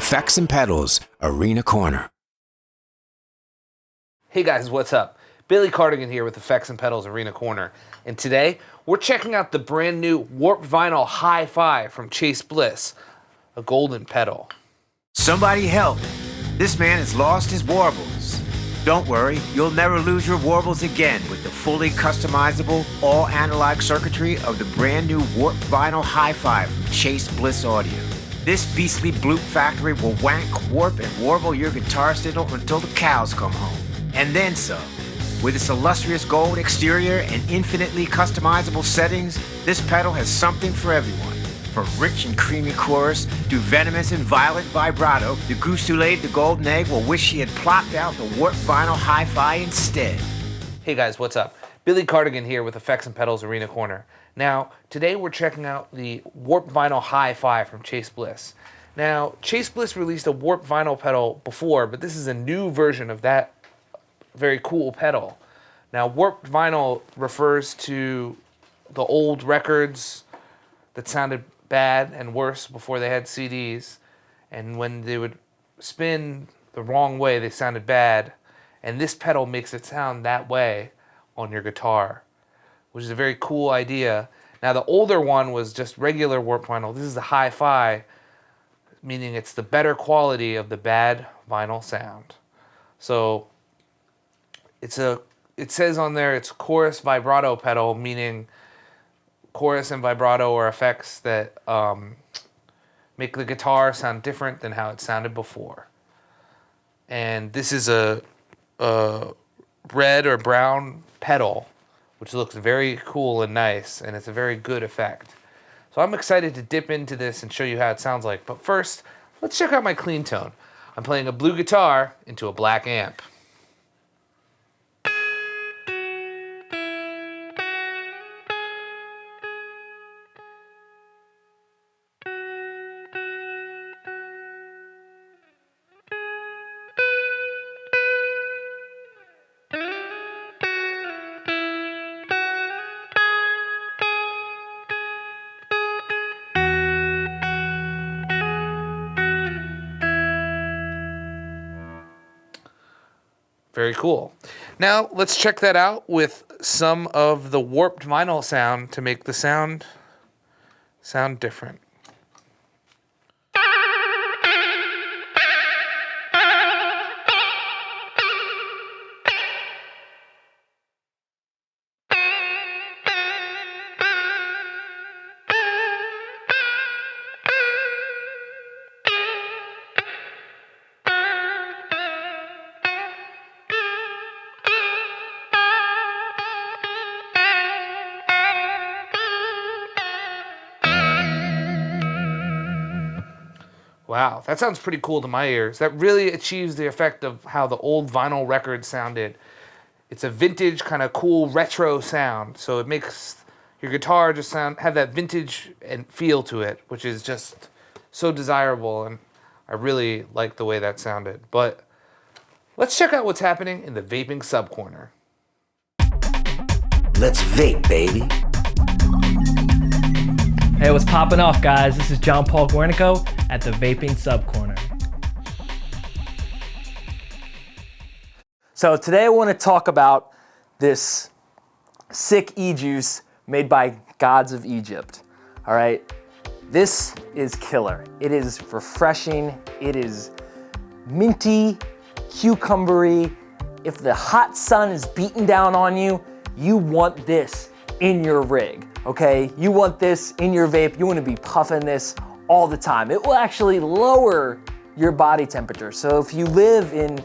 Effects and Pedals Arena Corner. Hey guys, what's up? Billy Cardigan here with Effects and Pedals Arena Corner. And today, we're checking out the brand new Warped Vinyl Hifi from Chase Bliss, a golden pedal. Somebody help. This man has lost his warbles. Don't worry, you'll never lose your warbles again with the fully customizable, all-analog circuitry of the brand new Warped Vinyl Hifi from Chase Bliss Audio. This beastly bloop factory will wank, warp, and warble your guitarist until the cows come home. And then some. With its illustrious gold exterior and infinitely customizable settings, this pedal has something for everyone. From rich and creamy chorus to venomous and violent vibrato, the goose who laid the golden egg will wish he had plopped out the Warped Vinyl Hifi instead. Hey guys, what's up? Billy Cardigan here with Effects and Pedals Arena Corner. Now, today we're checking out the Warped Vinyl Hifi from Chase Bliss. Now, Chase Bliss released a Warped Vinyl pedal before, but this is a new version of that very cool pedal. Now, Warped Vinyl refers to the old records that sounded bad and worse before they had CDs, and when they would spin the wrong way, they sounded bad, and this pedal makes it sound that way on your guitar, which is a very cool idea. Now, the older one was just regular Warped Vinyl. This is the Hifi, meaning it's the better quality of the bad vinyl sound. So it says on there it's chorus vibrato pedal, meaning chorus and vibrato are effects that make the guitar sound different than how it sounded before. And this is a red or brown pedal, which looks very cool and nice, and it's a very good effect. So I'm excited to dip into this and show you how it sounds like. But first, let's check out my clean tone. I'm playing a blue guitar into a black amp. Very cool. Now let's check that out with some of the Warped Vinyl sound to make the sound different. Wow, that sounds pretty cool to my ears. That really achieves the effect of how the old vinyl records sounded. It's a vintage kind of cool retro sound, so it makes your guitar just have that vintage and feel to it, which is just so desirable, and I really like the way that sounded. But let's check out what's happening in the Vaping Subcorner. Let's vape, baby. Hey, what's popping off, guys? This is Paul Guernica at the Vaping Subcorner. So today I want to talk about this sick e-juice made by Gods of Egypt. All right, this is killer. It is refreshing. It is minty, cucumbery. If the hot sun is beating down on you, you want this in your rig. Okay, you want this in your vape. You want to be puffing this all the time. It will actually lower your body temperature. So if you live in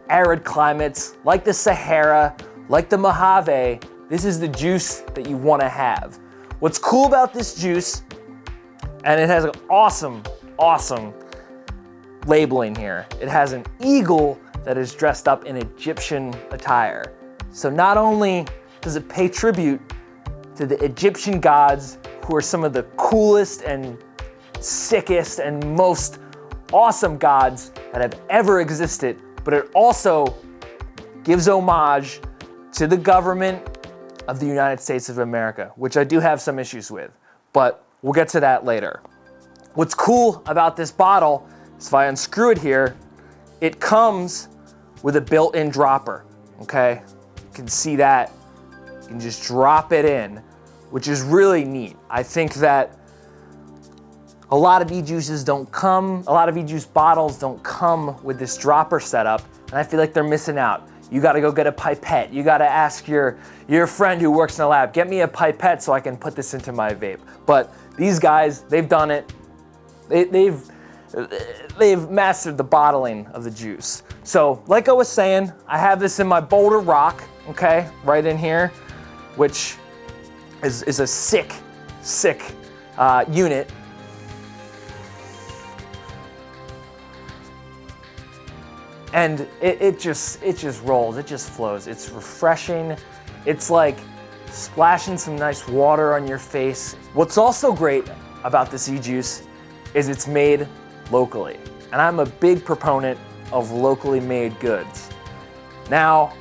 arid climates like the Sahara, like the Mojave, this is the juice that you want to have. What's cool about this juice, and it has an awesome labeling here. It has an eagle that is dressed up in Egyptian attire. So not only does it pay tribute to the Egyptian gods, who are some of the coolest and sickest and most awesome gods that have ever existed, but it also gives homage to the government of the United States of America, which I do have some issues with, but we'll get to that later. What's cool about this bottle So if I unscrew it here, it comes with a built-in dropper, okay? You can see that. You can just drop it in, which is really neat. I think that a lot of e-juice bottles don't come with this dropper setup, and I feel like they're missing out. You gotta go get a pipette. You gotta ask your friend who works in the lab, get me a pipette so I can put this into my vape. But these guys, they've done it. They've mastered the bottling of the juice. So, like I was saying, I have this in my Boulder Rock, okay, right in here, which is a sick unit. And it just rolls, it just flows. It's refreshing. It's like splashing some nice water on your face. What's also great about this e-juice is it's made locally. And I'm a big proponent of locally made goods. Now,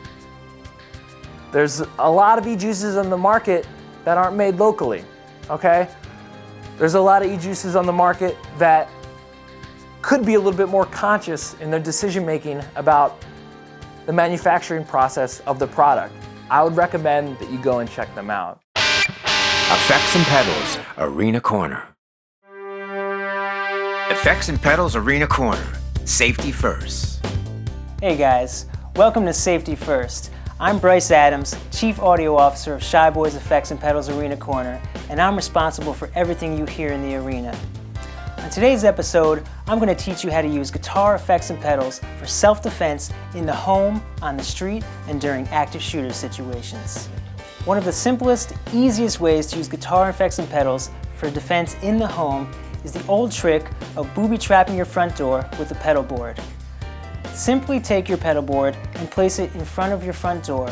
there's a lot of e-juices on the market that aren't made locally, okay? There's a lot of e-juices on the market that could be a little bit more conscious in their decision making about the manufacturing process of the product. I would recommend that you go and check them out. Effects and Pedals Arena Corner. Effects and Pedals Arena Corner. Safety first. Hey guys, welcome to Safety First. I'm Bryce Adams, Chief Audio Officer of Shy Boys Effects and Pedals Arena Corner, and I'm responsible for everything you hear in the arena. On today's episode, I'm going to teach you how to use guitar effects and pedals for self-defense in the home, on the street, and during active shooter situations. One of the simplest, easiest ways to use guitar effects and pedals for defense in the home is the old trick of booby trapping your front door with a pedal board. Simply take your pedal board and place it in front of your front door,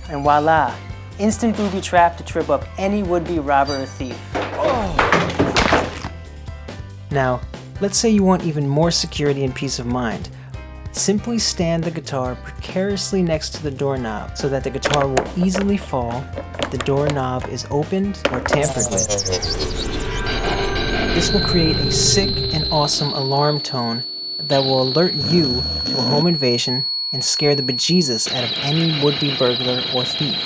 and voila, instant booby trap to trip up any would-be robber or thief. Now, let's say you want even more security and peace of mind. Simply stand the guitar precariously next to the doorknob so that the guitar will easily fall if the doorknob is opened or tampered with. This will create a sick and awesome alarm tone that will alert you to a home invasion and scare the bejesus out of any would-be burglar or thief.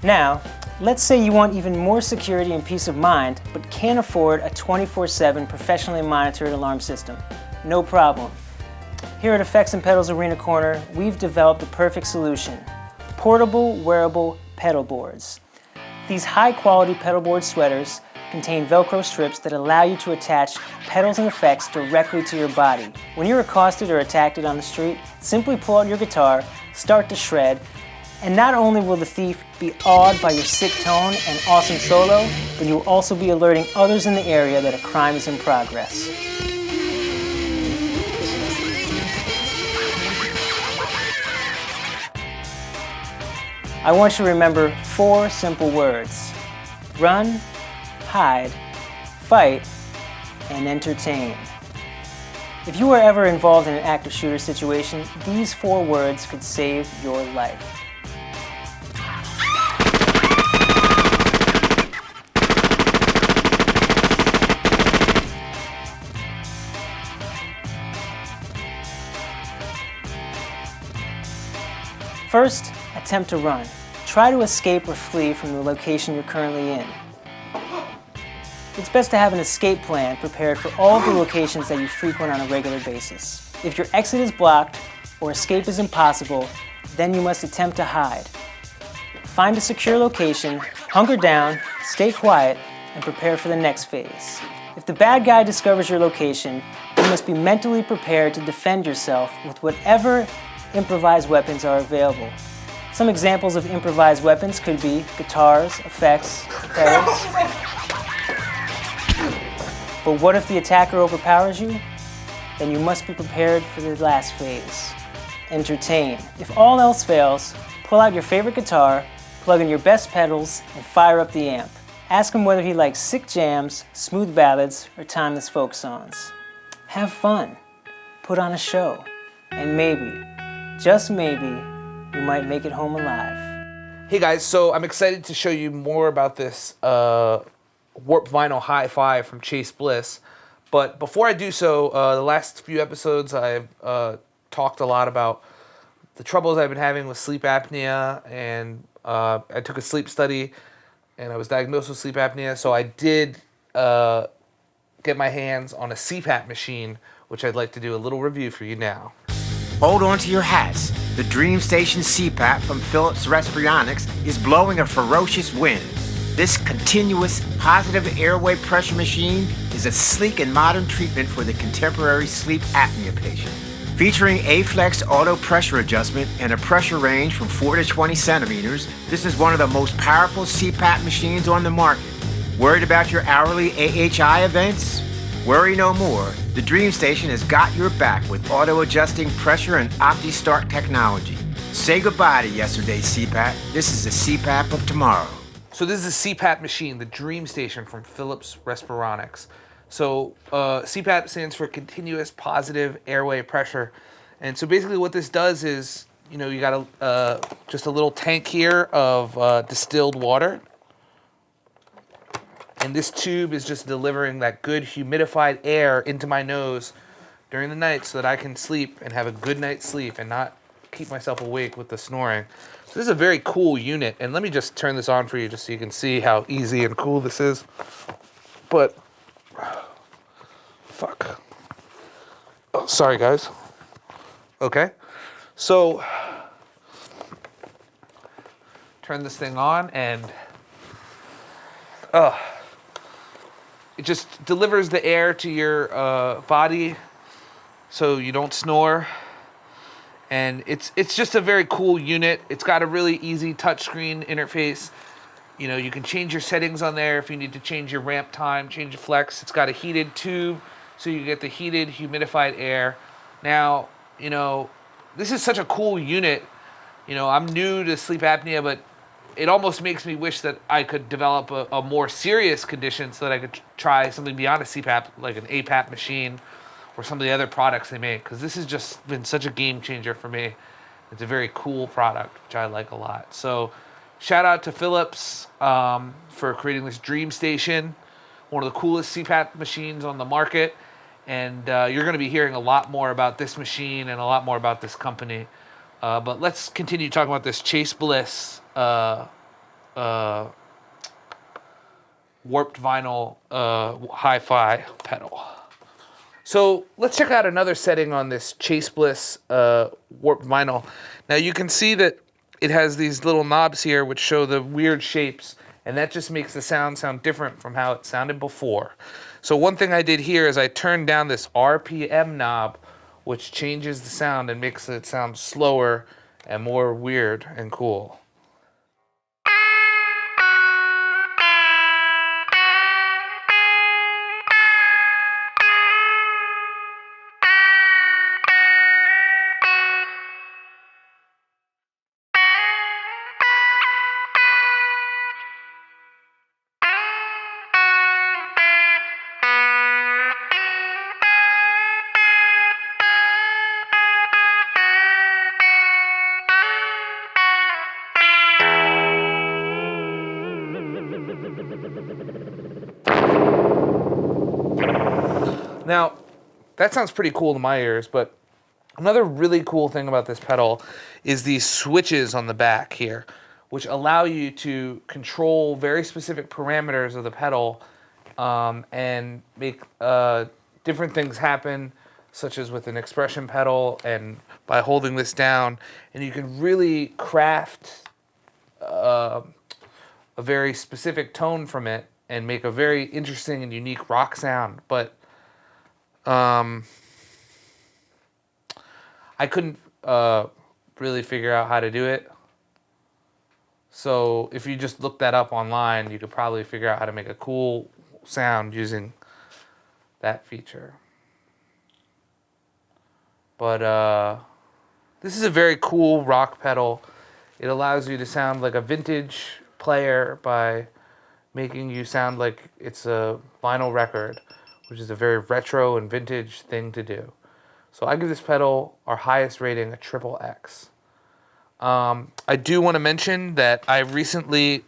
Now, let's say you want even more security and peace of mind, but can't afford a 24/7 professionally monitored alarm system. No problem. Here at Effects and Pedals Arena Corner, we've developed the perfect solution: portable, wearable pedal boards. These high-quality pedal board sweaters contain Velcro strips that allow you to attach pedals and effects directly to your body. When you're accosted or attacked on the street, simply pull out your guitar, start to shred, and not only will the thief be awed by your sick tone and awesome solo, but you will also be alerting others in the area that a crime is in progress. I want you to remember 4 simple words: run, hide, fight, and entertain. If you are ever involved in an active shooter situation, these 4 words could save your life. First, attempt to run. Try to escape or flee from the location you're currently in. It's best to have an escape plan prepared for all the locations that you frequent on a regular basis. If your exit is blocked or escape is impossible, then you must attempt to hide. Find a secure location, hunker down, stay quiet, and prepare for the next phase. If the bad guy discovers your location, you must be mentally prepared to defend yourself with whatever improvised weapons are available. Some examples of improvised weapons could be guitars, effects, pedals. But what if the attacker overpowers you? Then you must be prepared for the last phase. Entertain. If all else fails, pull out your favorite guitar, plug in your best pedals, and fire up the amp. Ask him whether he likes sick jams, smooth ballads, or timeless folk songs. have fun, put on a show, and maybe, just maybe, you might make it home alive. Hey guys, so I'm excited to show you more about this Warped Vinyl Hi-Fi from Chase Bliss. But before I do so, the last few episodes I've talked a lot about the troubles I've been having with sleep apnea, and I took a sleep study and I was diagnosed with sleep apnea, so I did get my hands on a CPAP machine, which I'd like to do a little review for you now. Hold on to your hats. The Dream Station CPAP from Philips Respironics is blowing a ferocious wind. This continuous positive airway pressure machine is a sleek and modern treatment for the contemporary sleep apnea patient. Featuring A-Flex auto pressure adjustment and a pressure range from 4 to 20 centimeters, this is one of the most powerful CPAP machines on the market. Worried about your hourly AHI events? Worry no more. The Dream Station has got your back with auto-adjusting pressure and OptiStart technology. Say goodbye to yesterday's CPAP. This is the CPAP of tomorrow. So this is a CPAP machine, the Dream Station from Philips Respironics. So CPAP stands for continuous positive airway pressure. And so basically what this does is, you know, you got just a little tank here of distilled water. And this tube is just delivering that good humidified air into my nose during the night so that I can sleep and have a good night's sleep and not keep myself awake with the snoring. So this is a very cool unit. And let me just turn this on for you just so you can see how easy and cool this is. But, fuck. Oh, sorry guys. Okay. So, turn this thing on and, it just delivers the air to your body so you don't snore. And it's just a very cool unit. It's got a really easy touchscreen interface. You know, you can change your settings on there if you need to change your ramp time, change your flex. It's got a heated tube so you get the heated, humidified air. Now, you know, this is such a cool unit. You know, I'm new to sleep apnea, but it almost makes me wish that I could develop a more serious condition so that I could try something beyond a CPAP, like an APAP machine or some of the other products they make, because this has just been such a game changer for me. It's a very cool product, which I like a lot. So shout out to Philips for creating this Dream Station, one of the coolest CPAP machines on the market. And you're going to be hearing a lot more about this machine and a lot more about this company. But let's continue talking about this Chase Bliss Warped Vinyl Hi-Fi pedal. So let's check out another setting on this Chase Bliss Warped Vinyl. Now you can see that it has these little knobs here which show the weird shapes, and that just makes the sound different from how it sounded before. So one thing I did here is I turned down this RPM knob, which changes the sound and makes it sound slower and more weird and cool. Now, that sounds pretty cool to my ears, but another really cool thing about this pedal is these switches on the back here, which allow you to control very specific parameters of the pedal and make different things happen, such as with an expression pedal and by holding this down. And you can really craft a very specific tone from it and make a very interesting and unique rock sound. But I couldn't really figure out how to do it. So if you just look that up online, you could probably figure out how to make a cool sound using that feature. But this is a very cool rock pedal. It allows you to sound like a vintage player by making you sound like it's a vinyl record, which is a very retro and vintage thing to do. So I give this pedal our highest rating, a triple X. I do want to mention that I recently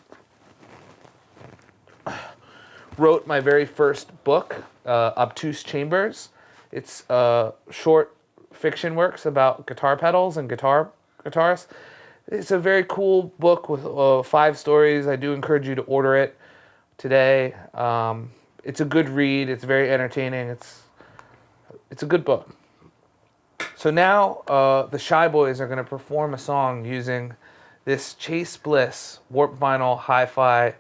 wrote my very first book, Obtuse Chambers. It's short fiction works about guitar pedals and guitarists. It's a very cool book with 5 stories. I do encourage you to order it today. It's a good read. It's very entertaining. It's a good book. So now the Shy Boys are going to perform a song using this Chase Bliss Warped Vinyl Hi-Fi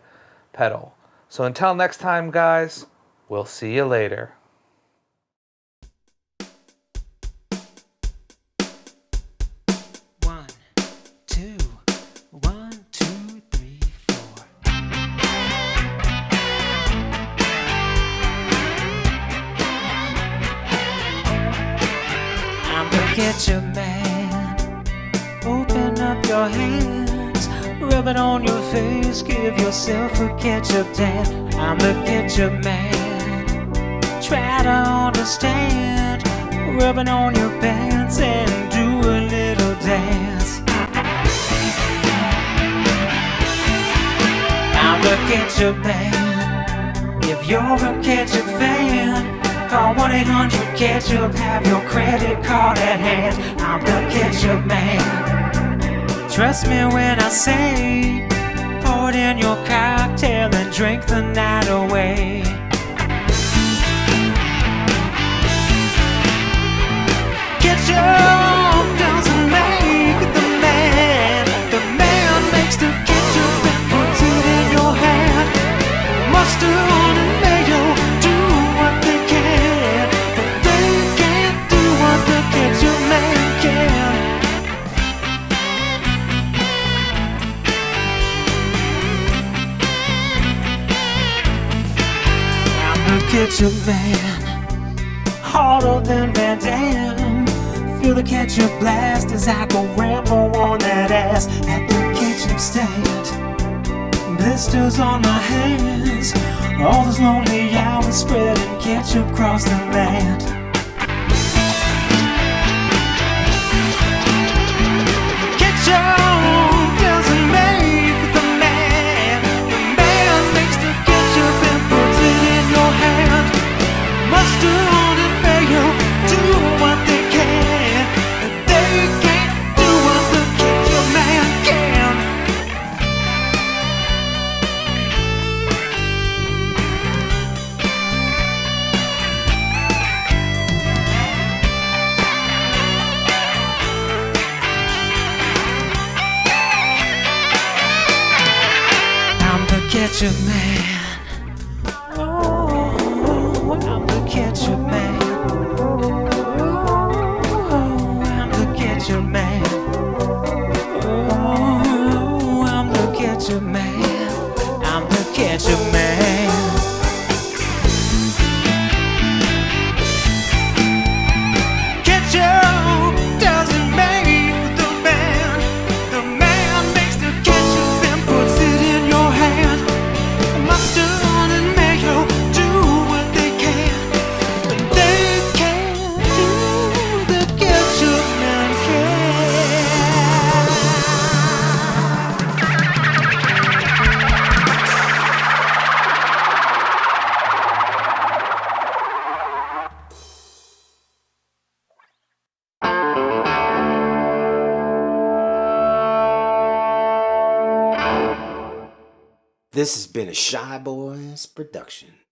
pedal. So until next time, guys, we'll see you later. One, two, 1, 2, 3, 4. I'm the Ketchup Man. Open up your hands, rub it on your face, give yourself a ketchup tan. I'm the Ketchup Man. Try to understand, rub it on your pants and do a little dance. I'm the Ketchup Man. If you're a ketchup fan, call 1-800-KETCHUP, have your credit card at hand. I'm the Ketchup Man. Trust me when I say, pour it in your cocktail and drink the night away. Ketchup doesn't make the man makes the ketchup and puts it in your hand. Mustard and mayo do what they can, but they can't do what the Ketchup Man can. I'm the Ketchup Man, harder than Van Damme. Feel the ketchup blast as I go ramble on that ass at the ketchup stand. Blisters on my hands, all those lonely hours spreading ketchup across the land. Ketchup doesn't make the man makes the ketchup and puts it in your hand. Mustard and mayo do what they can, but they can't do what the Ketchup Man can. I'm the Ketchup Man. Oh, I'm the Ketchup Man. Oh, I'm the Ketchup Man. Oh, I'm the Ketchup Man. I'm the Ketchup Man. Ketchup doesn't make the man makes the ketchup and puts it in your hand. Mustard and mayo do what they can, but they can't do the Ketchup Man can. This has been a Shy Boys production.